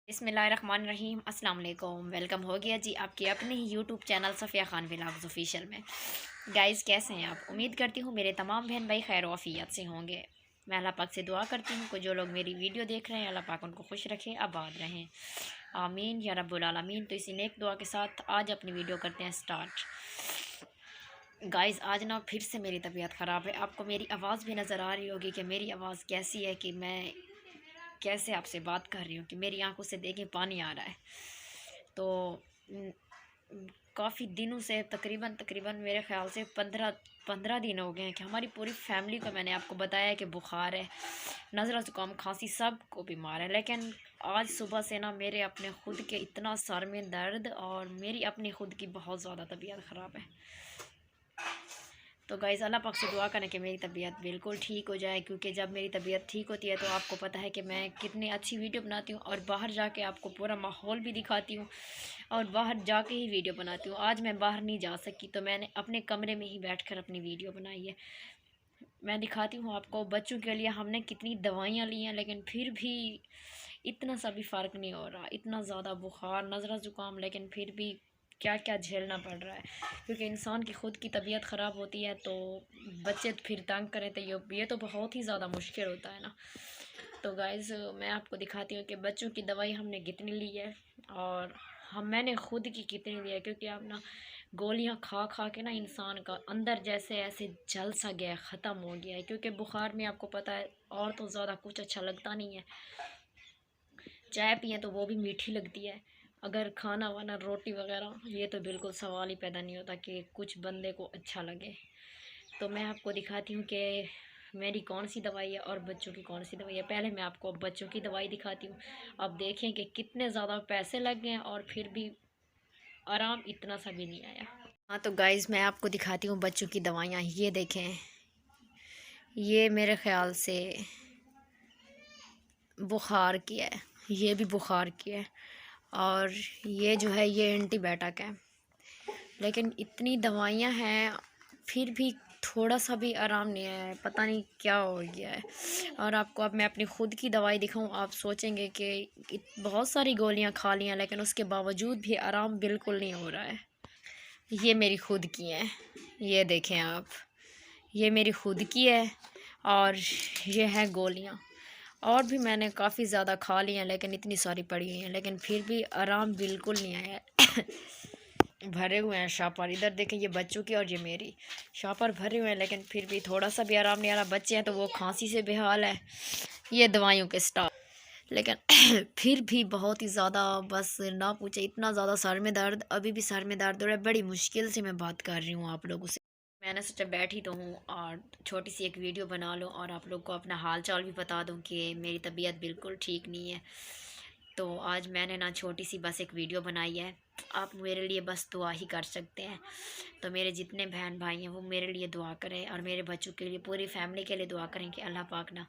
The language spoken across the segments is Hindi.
बिस्मिल्लाहिर्रहमानिर्रहीम अस्सलाम वालेकुम। वेलकम हो गया जी आपके अपने ही YouTube channel Safiya Khan vlogs official में। गाइस कैसे हैं आप? उम्मीद करती हूँ मेरे तमाम बहन भाई खैर वाफ़ियत से होंगे। मैं अल्लाह पाक से दुआ करती हूँ कि जो लोग मेरी वीडियो देख रहे हैं अल्लाह पाक उनको खुश रखे, आबाद रहें, आमीन या रब्बुल आलमीन। तो इसी नेक दुआ के साथ आज अपनी वीडियो करते हैं स्टार्ट। गाइस आज ना फिर से मेरी तबीयत ख़राब है। आपको मेरी आवाज़ भी नज़र आ रही होगी कि मेरी आवाज़ कैसी है, कि मैं कैसे आपसे बात कर रही हूँ, कि मेरी आंखों से देखें पानी आ रहा है। तो काफ़ी दिनों से तकरीबन तकरीबन मेरे ख़्याल से 15 दिन हो गए हैं कि हमारी पूरी फैमिली को मैंने आपको बताया कि बुखार है, नज़ला ज़ुकाम खांसी सब को बीमार है। लेकिन आज सुबह से ना मेरे अपने ख़ुद के इतना सर में दर्द और मेरी अपनी ख़ुद की बहुत ज़्यादा तबीयत ख़राब है। तो गाइज़ अल्लाह पाक से दुआ करें कि मेरी तबीयत बिल्कुल ठीक हो जाए, क्योंकि जब मेरी तबीयत ठीक होती है तो आपको पता है कि मैं कितनी अच्छी वीडियो बनाती हूँ और बाहर जाके आपको पूरा माहौल भी दिखाती हूँ और बाहर जाके ही वीडियो बनाती हूँ। आज मैं बाहर नहीं जा सकी तो मैंने अपने कमरे में ही बैठकर अपनी वीडियो बनाई है। मैं दिखाती हूँ आपको बच्चों के लिए हमने कितनी दवाइयाँ ली हैं, लेकिन फिर भी इतना सा भी फ़र्क नहीं हो रहा। इतना ज़्यादा बुखार, नज़ला ज़ुकाम, लेकिन फिर भी क्या क्या झेलना पड़ रहा है, क्योंकि इंसान की ख़ुद की तबीयत ख़राब होती है तो बच्चे फिर तंग करें तो ये तो बहुत ही ज़्यादा मुश्किल होता है ना। तो गाइज़ मैं आपको दिखाती हूँ कि बच्चों की दवाई हमने कितनी ली है और मैंने ख़ुद की कितनी ली है, क्योंकि अब ना गोलियाँ खा खा के ना इंसान का अंदर जैसे ऐसे जल सा गया है, ख़त्म हो गया है। क्योंकि बुखार में आपको पता है और तो ज़्यादा कुछ अच्छा लगता नहीं है। चाय पिए तो वो भी मीठी लगती है, अगर खाना वाना रोटी वगैरह ये तो बिल्कुल सवाल ही पैदा नहीं होता कि कुछ बंदे को अच्छा लगे। तो मैं आपको दिखाती हूँ कि मेरी कौन सी दवाई है और बच्चों की कौन सी दवाई है। पहले मैं आपको बच्चों की दवाई दिखाती हूँ। अब देखें कि कितने ज़्यादा पैसे लग गए हैं और फिर भी आराम इतना सा भी नहीं आया। हाँ तो गाइज़ मैं आपको दिखाती हूँ बच्चों की दवाइयाँ। ये देखें, ये मेरे ख़्याल से बुखार की है, ये भी बुखार की है और ये जो है ये एंटीबायोटिक है। लेकिन इतनी दवाइयाँ हैं फिर भी थोड़ा सा भी आराम नहीं आया है, पता नहीं क्या हो गया है। और आपको अब मैं अपनी ख़ुद की दवाई दिखाऊं, आप सोचेंगे कि बहुत सारी गोलियां खा ली हैं लेकिन उसके बावजूद भी आराम बिल्कुल नहीं हो रहा है। ये मेरी ख़ुद की हैं, ये देखें आप, ये मेरी ख़ुद की है और ये है गोलियाँ। और भी मैंने काफ़ी ज़्यादा खा ली हैं लेकिन इतनी सारी पड़ी हुई हैं, लेकिन फिर भी आराम बिल्कुल नहीं आया है। भरे हुए हैं शॉपर, इधर देखें, ये बच्चों की और ये मेरी शॉपर भरे हुए हैं, लेकिन फिर भी थोड़ा सा भी आराम नहीं आ रहा। बच्चे हैं तो वो खांसी से बेहाल है, ये दवाइयों के स्टॉक, लेकिन फिर भी बहुत ही ज़्यादा, बस ना पूछे, इतना ज़्यादा सर में दर्द, अभी भी सर में दर्द हो रहा है। बड़ी मुश्किल से मैं बात कर रही हूँ आप लोगों से। मैंने सोचा बैठी तो हूँ और छोटी सी एक वीडियो बना लूँ और आप लोग को अपना हाल चाल भी बता दूँ कि मेरी तबीयत बिल्कुल ठीक नहीं है। तो आज मैंने ना छोटी सी बस एक वीडियो बनाई है। आप मेरे लिए बस दुआ ही कर सकते हैं। तो मेरे जितने बहन भाई हैं वो मेरे लिए दुआ करें और मेरे बच्चों के लिए, पूरी फैमिली के लिए दुआ करें कि अल्लाह पाक ना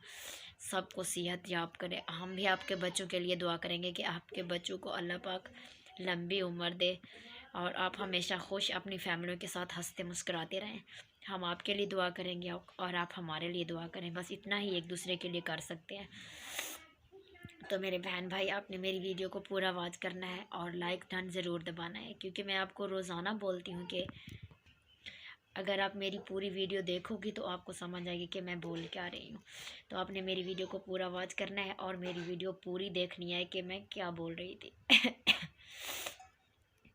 सबको सेहत याब करे। हम भी आपके बच्चों के लिए दुआ करेंगे कि आपके बच्चों को अल्लाह पाक लंबी उम्र दे और आप हमेशा खुश अपनी फैमिलियों के साथ हंसते मुस्कुराते रहें। हम आपके लिए दुआ करेंगे और आप हमारे लिए दुआ करें, बस इतना ही एक दूसरे के लिए कर सकते हैं। तो मेरे बहन भाई, आपने मेरी वीडियो को पूरा वॉच करना है और लाइक बटन ज़रूर दबाना है, क्योंकि मैं आपको रोज़ाना बोलती हूँ कि अगर आप मेरी पूरी वीडियो देखोगी तो आपको समझ आएगी कि मैं बोल क्या रही हूँ। तो आपने मेरी वीडियो को पूरा वॉच करना है और मेरी वीडियो पूरी देखनी है कि मैं क्या बोल रही थी।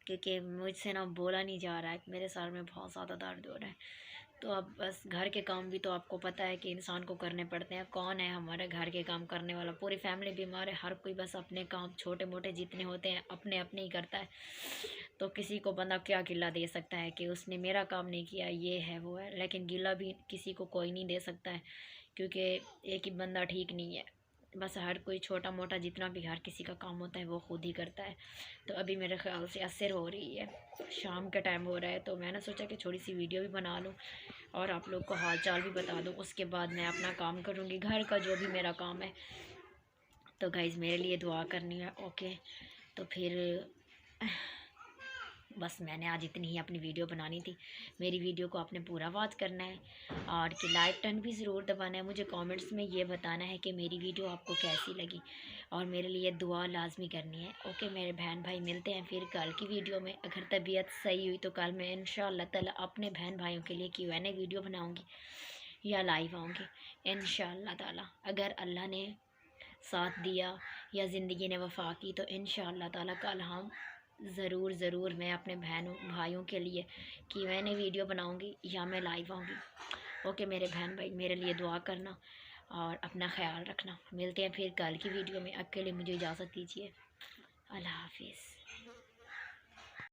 क्योंकि मुझसे ना बोला नहीं जा रहा है, मेरे सर में बहुत ज़्यादा दर्द हो रहा है। तो अब बस घर के काम भी तो आपको पता है कि इंसान को करने पड़ते हैं। कौन है हमारे घर के काम करने वाला? पूरी फैमिली बीमार है, हर कोई बस अपने काम छोटे मोटे जितने होते हैं अपने अपने ही करता है। तो किसी को बंदा क्या गिला दे सकता है कि उसने मेरा काम नहीं किया, ये है वो है, लेकिन गिला भी किसी को कोई नहीं दे सकता है, क्योंकि एक ही बंदा ठीक नहीं है। बस हर कोई छोटा मोटा जितना भी हर किसी का काम होता है वो खुद ही करता है। तो अभी मेरे ख्याल से असर हो रही है, शाम का टाइम हो रहा है, तो मैंने सोचा कि थोड़ी सी वीडियो भी बना लूँ और आप लोग को हाल चाल भी बता दूँ। उसके बाद मैं अपना काम करूँगी, घर का जो भी मेरा काम है। तो गाइज़ मेरे लिए दुआ करनी है, ओके। तो फिर बस मैंने आज इतनी ही अपनी वीडियो बनानी थी। मेरी वीडियो को आपने पूरा वॉच करना है और कि लाइक बटन भी ज़रूर दबाना है। मुझे कमेंट्स में ये बताना है कि मेरी वीडियो आपको कैसी लगी और मेरे लिए दुआ लाजमी करनी है। ओके मेरे बहन भाई, मिलते हैं फिर कल की वीडियो में। अगर तबीयत सही हुई तो कल मैं इंशाअल्लाह ताला अपने बहन भाइयों के लिए Q&A वीडियो बनाऊँगी या लाइव आऊँगी इंशाअल्लाह ताला। अगर अल्लाह ने साथ दिया या ज़िंदगी ने वफ़ा की तो इंशाअल्लाह ताला कल हम ज़रूर मैं अपने बहनों भाइयों के लिए Q&A वीडियो बनाऊंगी या मैं लाइव आऊँगी। ओके मेरे बहन भाई, मेरे लिए दुआ करना और अपना ख्याल रखना। मिलते हैं फिर कल की वीडियो में। अब के लिए मुझे इजाज़त दीजिए। अल्लाह हाफिज़।